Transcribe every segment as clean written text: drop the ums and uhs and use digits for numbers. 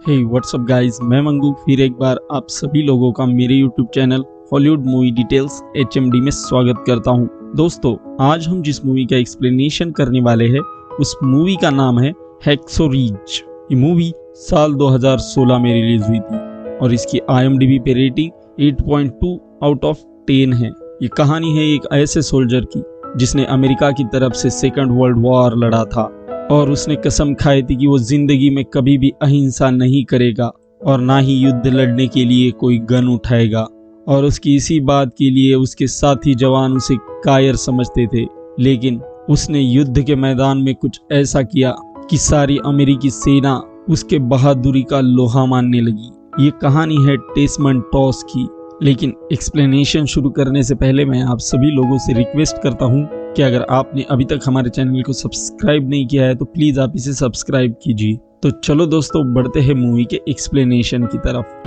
हे WhatsApp guys, मैं मंगू फिर एक बार आप सभी लोगों का मेरे YouTube channel Hollywood movie details HMD में स्वागत करता हूं। दोस्तों, आज हम जिस मूवी का एक्सप्लेनेशन करने वाले हैं उस मूवी का नाम है हैक्सो रिज। ये मूवी साल 2016 में रिलीज हुई थी और इसकी IMDb पे रेटिंग 8.2 आउट ऑफ 10 है। ये कहानी है एक ऐसे सोल्जर की जिसने अमेरिका की तरफ से सेकंड वर्ल्ड वॉर लड़ा था और उसने कसम खाई थी कि वो जिंदगी में कभी भी अहिंसा नहीं करेगा और ना ही युद्ध लड़ने के लिए कोई गन उठाएगा। और उसकी इसी बात के लिए उसके साथी जवान उसे कायर समझते थे, लेकिन उसने युद्ध के मैदान में कुछ ऐसा किया कि सारी अमेरिकी सेना उसके बहादुरी का लोहा मानने लगी। ये कहानी है डेसमंड टॉस की। लेकिन एक्सप्लेनेशन शुरू करने से पहले मैं आप सभी लोगों से रिक्वेस्ट करता हूँ कि अगर आपने अभी तक हमारे चैनल को सब्सक्राइब नहीं किया है तो प्लीज आप इसे सब्सक्राइब कीजिए। तो चलो दोस्तों, बढ़ते हैं मूवी के एक्सप्लेनेशन की तरफ।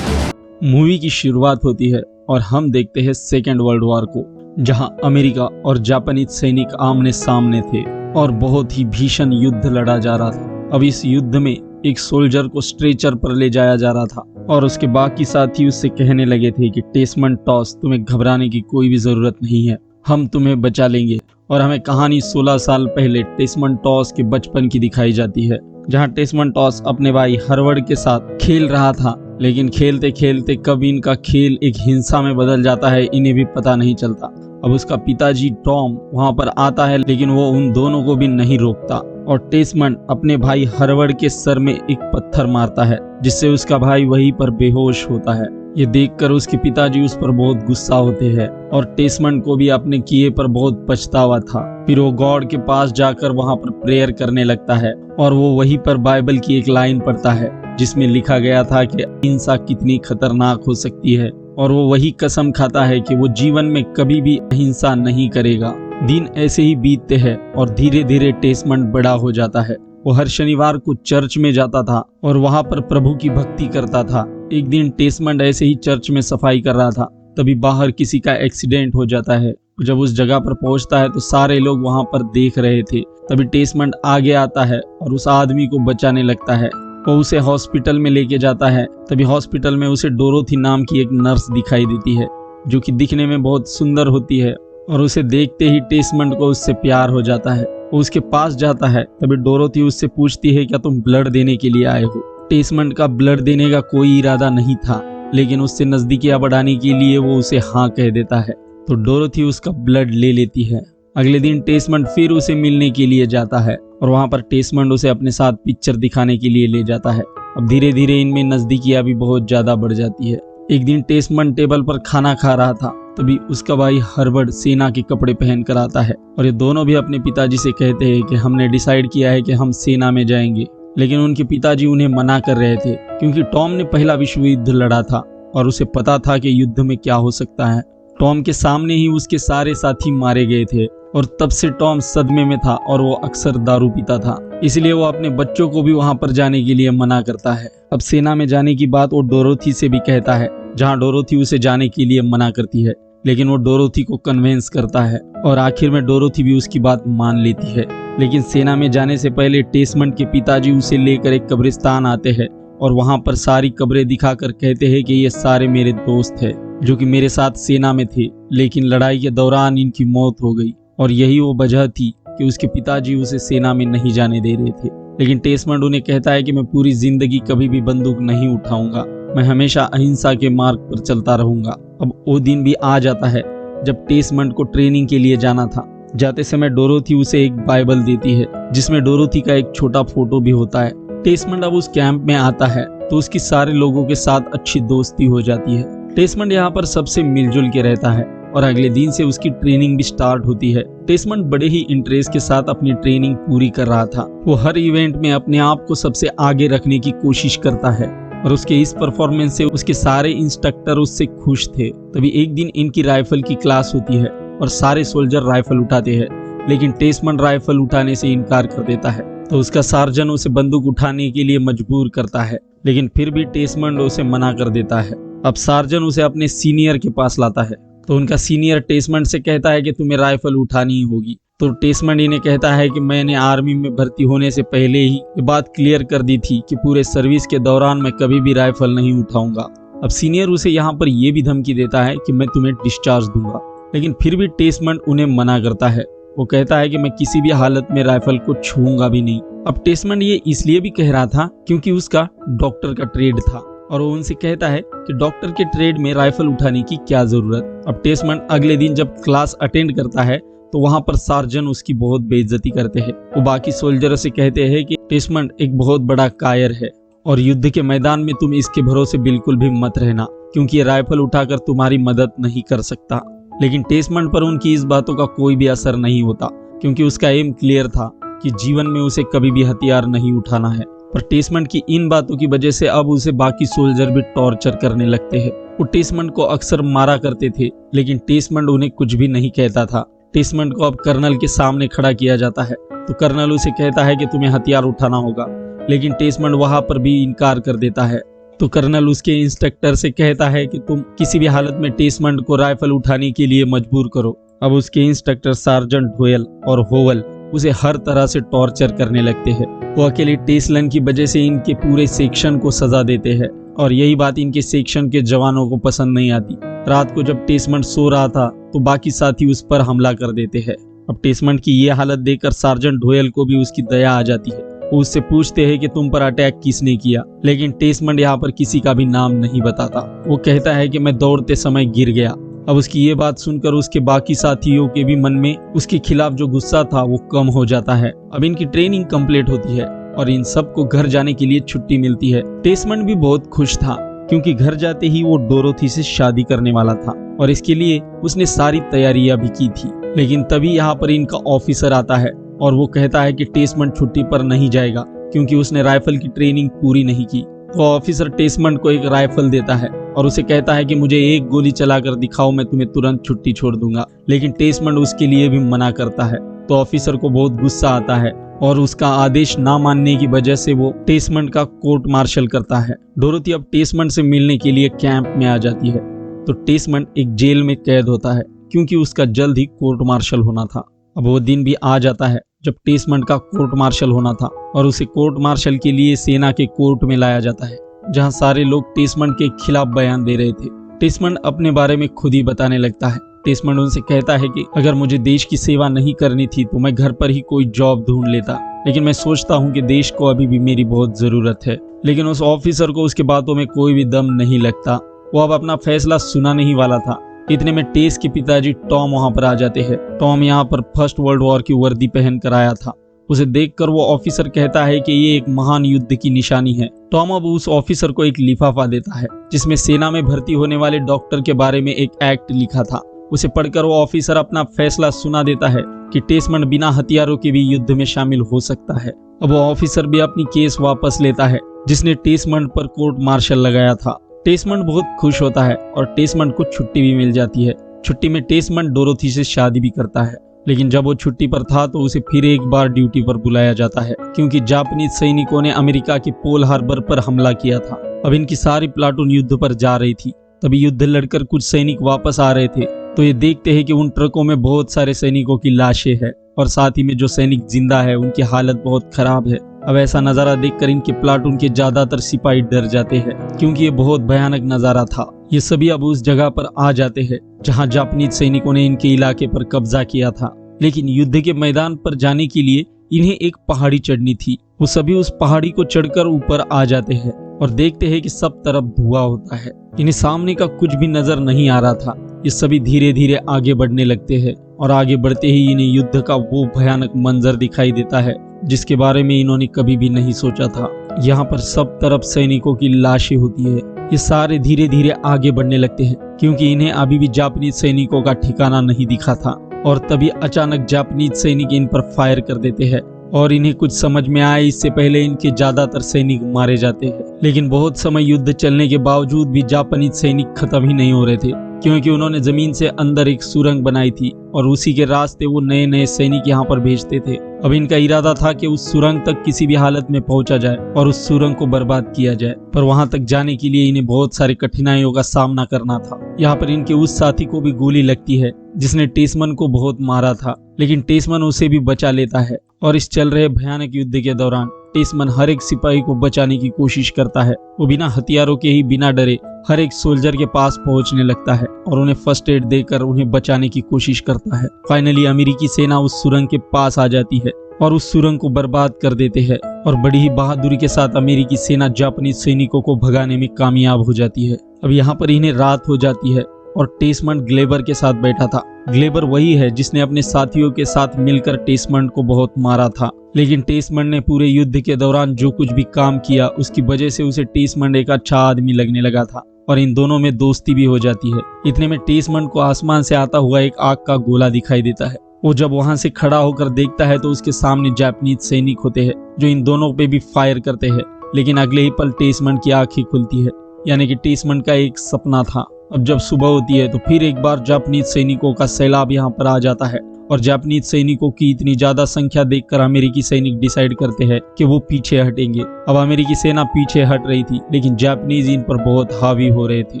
मूवी की शुरुआत होती है और हम देखते हैं सेकेंड वर्ल्ड वॉर को, जहां अमेरिका और जापानी सैनिक आमने सामने थे और बहुत ही भीषण युद्ध लड़ा जा रहा था। अब इस युद्ध में एक सोल्जर को स्ट्रेचर पर ले जाया जा रहा था और उसके बाकी साथी उससे कहने लगे थे कि डेसमंड टॉस, तुम्हें घबराने की कोई भी जरूरत नहीं है, हम तुम्हें बचा लेंगे। और हमें कहानी 16 साल पहले डेसमंड टॉस के बचपन की दिखाई जाती है, जहां डेसमंड टॉस अपने भाई हार्वर्ड के साथ खेल रहा था। लेकिन खेलते खेलते कब इनका खेल एक हिंसा में बदल जाता है इन्हें भी पता नहीं चलता। अब उसका पिताजी टॉम वहां पर आता है, लेकिन वो उन दोनों को भी नहीं रोकता और डेसमंड अपने भाई हार्वर्ड के सर में एक पत्थर मारता है, जिससे उसका भाई वहीं पर बेहोश होता है। ये देखकर उसके पिताजी उस पर बहुत गुस्सा होते हैं और डेसमंड को भी अपने किए पर बहुत पछतावा था। फिर वो गॉड के पास जाकर वहां पर प्रेयर करने लगता है और वो वहीं पर बाइबल की एक लाइन पढ़ता है जिसमें लिखा गया था कि अहिंसा कितनी खतरनाक हो सकती है, और वो वही कसम खाता है कि वो जीवन में कभी भी अहिंसा नहीं करेगा। दिन ऐसे ही बीतते हैं और धीरे धीरे डेसमंड बड़ा हो जाता है। वो हर शनिवार को चर्च में जाता था और वहां पर प्रभु की भक्ति करता था। एक दिन डेसमंड ऐसे ही चर्च में सफाई कर रहा था, तभी बाहर किसी का एक्सीडेंट हो जाता है। जब उस जगह पर पहुंचता है तो सारे लोग वहां पर देख रहे थे। तभी डेसमंड आगे आता है और उस आदमी को बचाने लगता है। वो उसे हॉस्पिटल में लेके जाता है। तभी हॉस्पिटल में उसे डोरोथी नाम की एक नर्स दिखाई देती है, जो कि दिखने में बहुत सुंदर होती है और उसे देखते ही डेसमंड को उससे प्यार हो जाता है। वो उसके पास जाता है। तभी डोरोथी उससे पूछती है, क्या तुम ब्लड देने के लिए आए हो? डेसमंड का ब्लड देने का कोई इरादा नहीं था, लेकिन उससे नजदीकियां बढ़ाने के लिए वो उसे हाँ कह देता है। तो डोरोथी उसका ब्लड ले लेती है। अगले दिन डेसमंड फिर उसे मिलने के लिए जाता है और वहां पर डेसमंड उसे अपने साथ पिक्चर दिखाने के लिए ले जाता है। अब धीरे धीरे इनमें नजदीकियां भी बहुत ज्यादा बढ़ जाती है। एक दिन डेसमंड टेबल पर खाना खा रहा था, तभी उसका भाई हार्वर्ड सेना के कपड़े पहन कर आता है और ये दोनों भी अपने पिताजी से कहते हैं कि हमने डिसाइड किया है कि हम सेना में जाएंगे। लेकिन उनके पिताजी उन्हें मना कर रहे थे, क्योंकि टॉम ने पहला विश्व युद्ध लड़ा था और उसे पता था कि युद्ध में क्या हो सकता है। टॉम के सामने ही उसके सारे साथी मारे गए थे और तब से टॉम सदमे में था और वो अक्सर दारू पीता था, इसलिए वो अपने बच्चों को भी वहां पर जाने के लिए मना करता है। अब सेना में जाने की बात वो डोरोथी से भी कहता है, जहां डोरोथी उसे जाने के लिए मना करती है, लेकिन वो डोरोथी को कन्विंस करता है और आखिर में डोरोथी भी उसकी बात मान लेती है। लेकिन सेना में जाने से पहले डेसमंड के पिताजी उसे लेकर एक कब्रिस्तान आते हैं और वहां पर सारी कब्रें दिखाकर कहते हैं कि ये सारे मेरे दोस्त हैं जो कि मेरे साथ सेना में थे, लेकिन लड़ाई के दौरान इनकी मौत हो गई और यही वो वजह थी कि उसके पिताजी उसे सेना में नहीं जाने दे रहे थे। लेकिन डेसमंड उन्हें कहता है कि मैं पूरी जिंदगी कभी भी बंदूक नहीं उठाऊंगा, मैं हमेशा अहिंसा के मार्ग पर चलता रहूंगा। अब वो दिन भी आ जाता है जब डेसमंड को ट्रेनिंग के लिए जाना था। जाते समय डोरोथी उसे एक बाइबल देती है जिसमें डोरोथी का एक छोटा फोटो भी होता है। डेसमंड अब उस कैंप में आता है तो उसकी सारे लोगों के साथ अच्छी दोस्ती हो जाती है। डेसमंड यहाँ पर सबसे मिलजुल के रहता है और अगले दिन से उसकी ट्रेनिंग भी स्टार्ट होती है। डेसमंड बड़े ही इंटरेस्ट के साथ अपनी ट्रेनिंग पूरी कर रहा था। वो हर इवेंट में अपने आप को सबसे आगे रखने की कोशिश करता है और उसके इस परफॉर्मेंस से उसके सारे इंस्ट्रक्टर उससे खुश थे। तभी एक दिन इनकी राइफल की क्लास होती है और सारे सोल्जर राइफल उठाते हैं, लेकिन डेसमंड राइफल उठाने से इनकार कर देता है। तो उसका सार्जन उसे बंदूक उठाने के लिए मजबूर करता है, लेकिन फिर भी डेसमंड उसे मना कर देता है। अब सार्जन उसे अपने सीनियर के पास लाता है। तो उनका सीनियर टेसमेंट से कहता है कि तुम्हें राइफल उठानी ही होगी। तो टेसमेंट इन्हें कहता है कि मैंने आर्मी में भर्ती होने से पहले ही ये बात क्लियर कर दी थी कि पूरे सर्विस के दौरान मैं कभी भी राइफल नहीं उठाऊंगा। अब सीनियर उसे यहाँ पर यह भी धमकी देता है कि मैं तुम्हें डिस्चार्ज दूंगा, लेकिन फिर भी टेसमेंट उन्हें मना करता है। वो कहता है कि मैं किसी भी हालत में राइफल को छूऊंगा भी नहीं। अब टेसमेंट ये इसलिए भी कह रहा था क्योंकि उसका डॉक्टर का ट्रेड था और वो उनसे कहता है कि डॉक्टर के ट्रेड में राइफल उठाने की क्या जरूरत। अब टेसमेंट अगले दिन जब क्लास अटेंड करता है तो वहाँ पर सार्जन उसकी बहुत बेइज्जती करते हैं। वो बाकी सोल्जरों से कहते हैं कि टेसमेंट एक बहुत बड़ा कायर है और युद्ध के मैदान में तुम इसके भरोसे बिल्कुल भी मत रहना, क्योंकि ये राइफल उठाकर तुम्हारी मदद नहीं कर सकता। लेकिन टेसमेंट पर उनकी इस बातों का कोई भी असर नहीं होता, क्योंकि उसका एम क्लियर था कि जीवन में उसे कभी भी हथियार नहीं उठाना है। पर टेसमेंट की इन बातों की वजह से अब उसे बाकी सोल्जर भी टॉर्चर करने लगते हैं। वो टेसमेंट को अक्सर मारा करते थे, लेकिन टेसमेंट उन्हें कुछ भी नहीं कहता था। टेसमेंट को अब कर्नल के सामने खड़ा किया जाता है तो कर्नल उसे कहता है कि तुम्हें हथियार उठाना होगा, लेकिन टेसमेंट वहां पर भी इनकार कर देता है। तो कर्नल उसके इंस्ट्रक्टर से कहता है कि तुम किसी भी हालत में टेसमेंट को राइफल उठाने के लिए मजबूर करो। अब उसके इंस्ट्रक्टर सार्जेंट डोयल और होवल उसे हर तरह से टॉर्चर करने लगते हैं। वो अकेले टेसलन की वजह से इनके पूरे सेक्शन को सजा देते हैं और यही बात इनके सेक्शन के जवानों को पसंद नहीं आती। रात को जब टेसमेंट सो रहा था तो बाकी साथी उस पर हमला कर देते हैं। अब टेसमेंट की ये हालत देखकर सार्जेंट डोयल को भी उसकी दया आ जाती है। वो उससे पूछते हैं कि तुम पर अटैक किसने किया, लेकिन टेसमेंट यहाँ पर किसी का भी नाम नहीं बताता। वो कहता है कि मैं दौड़ते समय गिर गया। अब उसकी ये बात सुनकर उसके बाकी साथियों के भी मन में उसके खिलाफ जो गुस्सा था वो कम हो जाता है। अब इनकी ट्रेनिंग कंप्लीट होती है और इन सबको घर जाने के लिए छुट्टी मिलती है। टेसमेंट भी बहुत खुश था क्योंकि घर जाते ही वो डोरोथी से शादी करने वाला था और इसके लिए उसने सारी तैयारियां भी की थी। लेकिन तभी यहाँ पर इनका ऑफिसर आता है और वो कहता है कि टेसमेंट छुट्टी पर नहीं जाएगा क्योंकि उसने राइफल की ट्रेनिंग पूरी नहीं की। तो ऑफिसर टेसमेंट को एक राइफल देता है और उसे कहता है कि मुझे एक गोली चलाकर दिखाओ, मैं तुम्हें तुरंत छुट्टी छोड़ दूंगा। लेकिन टेसमेंट उसके लिए भी मना करता है। तो ऑफिसर को बहुत गुस्सा आता है और उसका आदेश ना मानने की वजह से वो टेसमेंट का कोर्ट मार्शल करता है। डोरोथी अब टेसमेंट से मिलने के लिए कैंप में आ जाती है तो टेसमेंट एक जेल में कैद होता है क्योंकि उसका जल्द ही कोर्ट मार्शल होना था। अब वो दिन भी आ जाता है जब टेसमेंट का कोर्ट मार्शल होना था और उसे कोर्ट मार्शल के लिए सेना के कोर्ट में लाया जाता है, जहां सारे लोग टेसमेंट के खिलाफ बयान दे रहे थे। टेसमेंट अपने बारे में खुद ही बताने लगता है। टेसमेंट उनसे कहता है कि अगर मुझे देश की सेवा नहीं करनी थी तो मैं घर पर ही कोई जॉब ढूंढ लेता, लेकिन मैं सोचता हूँ कि देश को अभी भी मेरी बहुत जरूरत है। लेकिन उस ऑफिसर को उसके बातों में कोई भी दम नहीं लगता। वो अब अपना फैसला सुनाने ही वाला था। इतने में टेस के पिताजी टॉम वहां पर आ जाते हैं। टॉम यहाँ पर फर्स्ट वर्ल्ड वॉर की वर्दी पहन कर आया था। उसे देखकर वो ऑफिसर कहता है कि ये एक महान युद्ध की निशानी है। टॉम अब उस ऑफिसर को एक लिफाफा देता है जिसमें सेना में भर्ती होने वाले डॉक्टर के बारे में एक एक्ट लिखा था। उसे पढ़कर वो ऑफिसर अपना फैसला सुना देता है कि टेसमेंट बिना हथियारों के भी युद्ध में शामिल हो सकता है। अब वो ऑफिसर भी अपनी केस वापस लेता है जिसने टेसमेंट पर कोर्ट मार्शल लगाया था। टेसमेंट बहुत खुश होता है और टेसमेंट को छुट्टी भी मिल जाती है। छुट्टी में टेसमेंट डोरोथी से शादी भी करता है, लेकिन जब वो छुट्टी पर था तो उसे फिर एक बार ड्यूटी पर बुलाया जाता है क्योंकि जापानी सैनिकों ने अमेरिका के पोल हार्बर पर हमला किया था। अब इनकी सारी प्लाटून युद्ध पर जा रही थी। तभी युद्ध लड़कर कुछ सैनिक वापस आ रहे थे तो ये देखते हैं कि उन ट्रकों में बहुत सारे सैनिकों की लाशें हैं और साथ ही में जो सैनिक जिंदा है उनकी हालत बहुत खराब है। अब ऐसा नजारा देखकर इनके प्लाटून के ज्यादातर सिपाही डर जाते हैं क्योंकि ये बहुत भयानक नजारा था। ये सभी अब उस जगह पर आ जाते हैं जहां जापानी सैनिकों ने इनके इलाके पर कब्जा किया था। लेकिन युद्ध के मैदान पर जाने के लिए इन्हें एक पहाड़ी चढ़नी थी। वो सभी उस पहाड़ी को चढ़कर ऊपर आ जाते हैं और देखते हैं कि सब तरफ धुआं होता है। इन्हें सामने का कुछ भी नजर नहीं आ रहा था। ये सभी धीरे धीरे आगे बढ़ने लगते हैं और आगे बढ़ते ही इन्हें युद्ध का वो भयानक मंजर दिखाई देता है जिसके बारे में इन्होंने कभी भी नहीं सोचा था। यहाँ पर सब तरफ सैनिकों की लाशें होती है। ये सारे धीरे धीरे आगे बढ़ने लगते हैं क्योंकि इन्हें अभी भी जापानी सैनिकों का ठिकाना नहीं दिखा था। और तभी अचानक जापानी सैनिक इन पर फायर कर देते हैं और इन्हें कुछ समझ में आए इससे पहले इनके ज्यादातर सैनिक मारे जाते हैं। लेकिन बहुत समय युद्ध चलने के बावजूद भी जापानी सैनिक खत्म ही नहीं हो रहे थे। क्योंकि उन्होंने जमीन से अंदर एक सुरंग बनाई थी और उसी के रास्ते वो नए नए सैनिक यहाँ पर भेजते थे। अब इनका इरादा था कि उस सुरंग तक किसी भी हालत में पहुंचा जाए और उस सुरंग को बर्बाद किया जाए, पर वहां तक जाने के लिए इन्हें बहुत सारी कठिनाइयों का सामना करना था। यहाँ पर इनके उस साथी को भी गोली लगती है जिसने टेस्मन को बहुत मारा था, लेकिन टेस्मन उसे भी बचा लेता है और इस चल रहे भयानक युद्ध के दौरान टेस्मन हर एक सिपाही को बचाने की कोशिश करता है। वो बिना हथियारों के ही बिना डरे हर एक सोल्जर के पास पहुंचने लगता है और उन्हें फर्स्ट एड देकर उन्हें बचाने की कोशिश करता है। फाइनली अमेरिकी सेना उस सुरंग के पास आ जाती है और उस सुरंग को बर्बाद कर देते हैं और बड़ी ही बहादुरी के साथ अमेरिकी सेना जापानीज सैनिकों को भगाने में कामयाब हो जाती है। अब यहाँ पर इन्हें रात हो जाती है और टेस्मन ग्लेबर के साथ बैठा था। ग्लेबर वही है जिसने अपने साथियों के साथ मिलकर टेस्मन को बहुत मारा था, लेकिन टेस्मन ने पूरे युद्ध के दौरान जो कुछ भी काम किया उसकी वजह से उसे टेस्मन एक अच्छा आदमी लगने लगा था और इन दोनों में दोस्ती भी हो जाती है। इतने में टेस्मन को आसमान से आता हुआ एक आग का गोला दिखाई देता है। वो जब वहां से खड़ा होकर देखता है तो उसके सामने जापानीज सैनिक होते हैं जो इन दोनों पे भी फायर करते हैं, लेकिन अगले ही पल टेस्मन की आंखें खुलती है, यानी कि टेस्मन का एक सपना था। अब जब सुबह होती है तो फिर एक बार जापानीज सैनिकों का सैलाब यहाँ पर आ जाता है और जापानीज सैनिकों की इतनी ज्यादा संख्या देखकर अमेरिकी सैनिक डिसाइड करते हैं कि वो पीछे हटेंगे। अब अमेरिकी सेना पीछे हट रही थी, लेकिन जापानीज इन पर बहुत हावी हो रहे थे।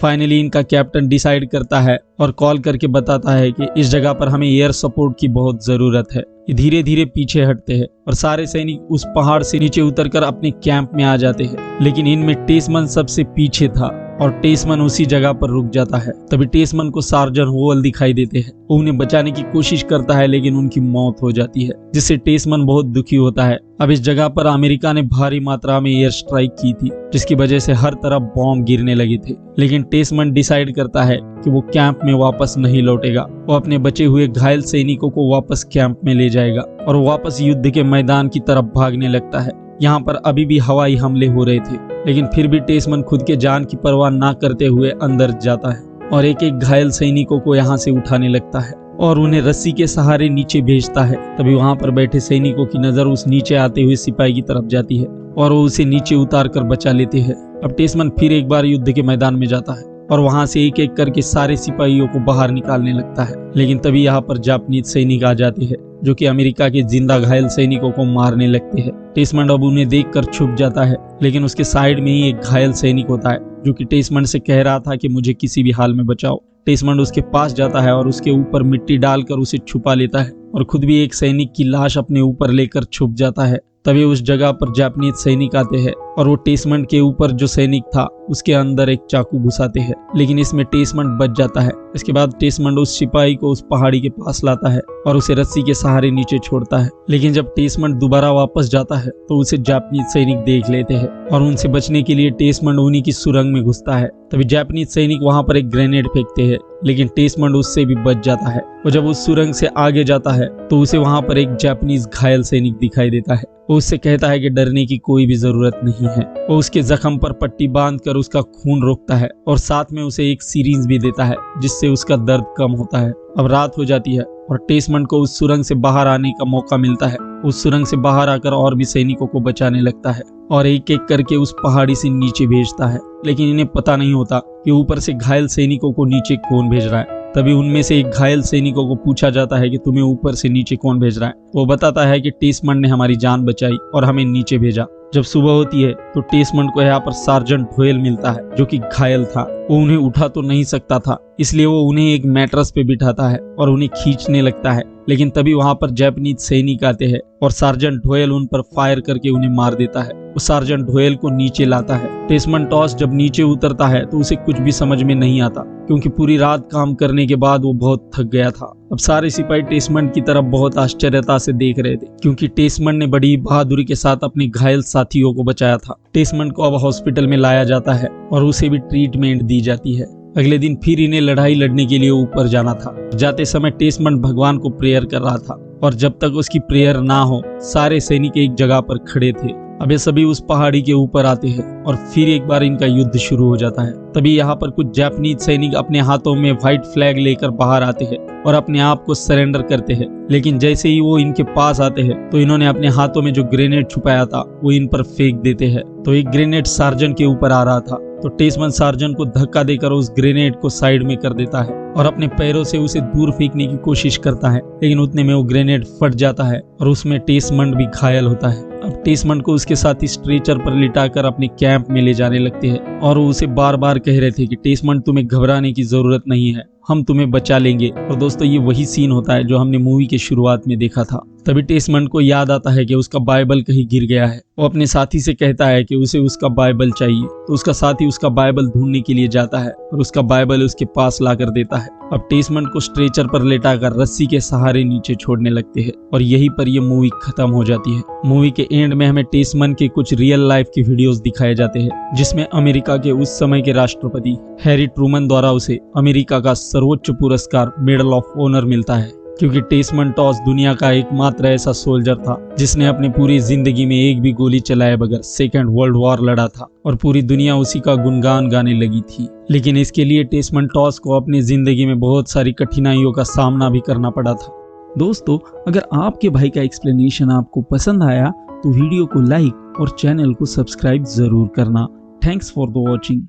फाइनली इनका कैप्टन डिसाइड करता है और कॉल करके बताता है कि इस जगह पर हमें एयर सपोर्ट की बहुत जरूरत है। ये धीरे धीरे पीछे हटते हैं और सारे सैनिक उस पहाड़ से नीचे उतरकर अपने कैंप में आ जाते हैं, लेकिन इनमें टेस्मन सबसे पीछे था और टेस्मन उसी जगह पर रुक जाता है। तभी टेस्मन को सार्जेंट होवल दिखाई देते हैं। वो उन्हें बचाने की कोशिश करता है, लेकिन उनकी मौत हो जाती है, जिससे टेस्मन बहुत दुखी होता है। अब इस जगह पर अमेरिका ने भारी मात्रा में एयर स्ट्राइक की थी, जिसकी वजह से हर तरफ बॉम्ब गिरने लगे थे, लेकिन टेस्मन डिसाइड करता है कि वो कैंप में वापस नहीं लौटेगा। वो अपने बचे हुए घायल सैनिकों को वापस कैंप में ले जाएगा और वापस युद्ध के मैदान की तरफ भागने लगता है। यहाँ पर अभी भी हवाई हमले हो रहे थे, लेकिन फिर भी टेस्मन खुद के जान की परवाह ना करते हुए अंदर जाता है और एक एक घायल सैनिकों को यहाँ से उठाने लगता है और उन्हें रस्सी के सहारे नीचे भेजता है। तभी वहाँ पर बैठे सैनिकों की नजर उस नीचे आते हुए सिपाही की तरफ जाती है और वो उसे नीचे उतार कर बचा लेते हैं। अब टेस्मन फिर एक बार युद्ध के मैदान में जाता है और वहां से एक एक करके सारे सिपाहियों को बाहर निकालने लगता है, लेकिन तभी यहाँ पर जापानीज सैनिक आ जाते हैं जो कि अमेरिका के जिंदा घायल सैनिकों को मारने लगते हैं। टेस्मन अब उन्हें देखकर छुप जाता है, लेकिन उसके साइड में ही एक घायल सैनिक होता है जो कि टेस्मन से कह रहा था कि मुझे किसी भी हाल में बचाओ। टेस्मन उसके पास जाता है और उसके ऊपर मिट्टी डालकर उसे छुपा लेता है और खुद भी एक सैनिक की लाश अपने ऊपर लेकर छुप जाता है। तभी उस जगह पर जापानीज सैनिक आते हैं और वो टेस्मन के ऊपर जो सैनिक था उसके अंदर एक चाकू घुसाते हैं, लेकिन इसमें टेस्मन बच जाता है। इसके बाद टेस्मन उस सिपाही को उस पहाड़ी के पास लाता है और उसे रस्सी के सहारे नीचे छोड़ता है, लेकिन जब टेस्मन दोबारा वापस जाता है तो उसे जापानीज सैनिक देख लेते हैं और उनसे बचने के लिए टेस्मन उन्हीं की सुरंग में घुसता है। तभी जापानीज सैनिक वहां पर एक ग्रेनेड फेंकते हैं, लेकिन टेस्मन उससे भी बच जाता है और जब उस सुरंग से आगे जाता है तो उसे वहां पर एक जापानीज घायल सैनिक दिखाई देता है। वो उससे कहता है कि डरने की कोई भी जरूरत नहीं है। वो उसके जख्म पर पट्टी बांधकर उसका खून रोकता है और साथ में उसे एक सीरीज भी देता है जिससे उसका दर्द कम होता है। अब रात हो जाती है और टेस्मन को उस सुरंग से बाहर आने का मौका मिलता है। उस सुरंग से बाहर आकर और भी सैनिकों को बचाने लगता है और एक एक करके उस पहाड़ी से नीचे भेजता है, लेकिन इन्हें पता नहीं होता कि ऊपर से घायल सैनिकों को नीचे कौन भेज रहा है। तभी उनमें से एक घायल सैनिकों को पूछा जाता है कि तुम्हें ऊपर से नीचे कौन भेज रहा है। वो बताता है कि टेस्मन ने हमारी जान बचाई और हमें नीचे भेजा। जब सुबह होती है तो टेस्मन को यहाँ पर सार्जेंट होयल मिलता है जो कि घायल था। वो उन्हें उठा तो नहीं सकता था, इसलिए वो उन्हें एक मैट्रेस पे बिठाता है और उन्हें खींचने लगता है, लेकिन तभी वहां पर जापानीज सैनिक आते हैं और सार्जेंट होयल उन पर फायर करके उन्हें मार देता है। वो सार्जेंट होयल को नीचे लाता है। टेस्मन टॉस जब नीचे उतरता है तो उसे कुछ भी समझ में नहीं आता, क्योंकि पूरी रात काम करने के बाद वो बहुत थक गया था। अब सारे सिपाही टेस्मन की तरफ बहुत आश्चर्यता से देख रहे थे, क्योंकि टेस्मन ने बड़ी बहादुरी के साथ अपने घायल साथियों को बचाया था। टेस्मन को अब हॉस्पिटल में लाया जाता है और उसे भी ट्रीटमेंट दी जाती है। अगले दिन फिर इन्हें लड़ाई लड़ने के लिए ऊपर जाना था। जाते समय टेस्मन भगवान को प्रेयर कर रहा था और जब तक उसकी प्रेयर ना हो सारे सैनिक एक जगह पर खड़े थे। अब ये सभी उस पहाड़ी के ऊपर आते हैं और फिर एक बार इनका युद्ध शुरू हो जाता है। तभी यहाँ पर कुछ जापानीज सैनिक अपने हाथों में व्हाइट फ्लैग लेकर बाहर आते हैं और अपने आप को सरेंडर करते हैं। लेकिन जैसे ही वो इनके पास आते हैं तो इन्होंने अपने हाथों में जो ग्रेनेड छुपाया था वो इन पर फेंक देते हैं। तो एक ग्रेनेड सार्जन के ऊपर आ रहा था, तो टेस्मन सार्जन को धक्का देकर उस ग्रेनेड को साइड में कर देता है और अपने पैरों से उसे दूर फेंकने की कोशिश करता है। लेकिन उतने में वो ग्रेनेड फट जाता है और उसमें टेस्मंड भी घायल होता है। अब टेस्मंड को उसके साथ ही स्ट्रेचर पर लिटाकर अपने कैंप में ले जाने लगते हैं और वो उसे बार बार कह रहे थे कि टेस्मंड तुम्हें घबराने की जरूरत नहीं है, हम तुम्हें बचा लेंगे। और दोस्तों ये वही सीन होता है जो हमने मूवी के शुरुआत में देखा था। तभी टेस्मंड को याद आता है कि उसका बाइबल कहीं गिर गया है। वो अपने साथी से कहता है कि उसे उसका बाइबल चाहिए, तो उसका साथी उसका बाइबल ढूंढने के लिए जाता है और उसका बाइबल उसके पास लाकर देता है। अब टेस्मंड को स्ट्रेचर पर लेटाकर रस्सी के सहारे नीचे छोड़ने लगते हैं और यहीं पर यह मूवी खत्म हो जाती है। मूवी के एंड में हमें टेस्मंड के कुछ रियल लाइफ के वीडियोस दिखाए जाते हैं जिसमें अमेरिका के उस समय के राष्ट्रपति हैरी ट्रूमन द्वारा उसे अमेरिका का सर्वोच्च पुरस्कार मेडल ऑफ ऑनर मिलता है, क्योंकि टेस्मंड टॉस दुनिया का एकमात्र ऐसा सोल्जर था जिसने अपनी पूरी जिंदगी में एक भी गोली चलाए बगैर सेकेंड वर्ल्ड वॉर लड़ा था और पूरी दुनिया उसी का गुणगान गाने लगी थी। लेकिन इसके लिए टेस्मंड टॉस को अपनी जिंदगी में बहुत सारी कठिनाइयों का सामना भी करना पड़ा था। दोस्तों अगर आपके भाई का एक्सप्लेनेशन आपको पसंद आया तो वीडियो को लाइक और चैनल को सब्सक्राइब जरूर करना। Thanks for the watching.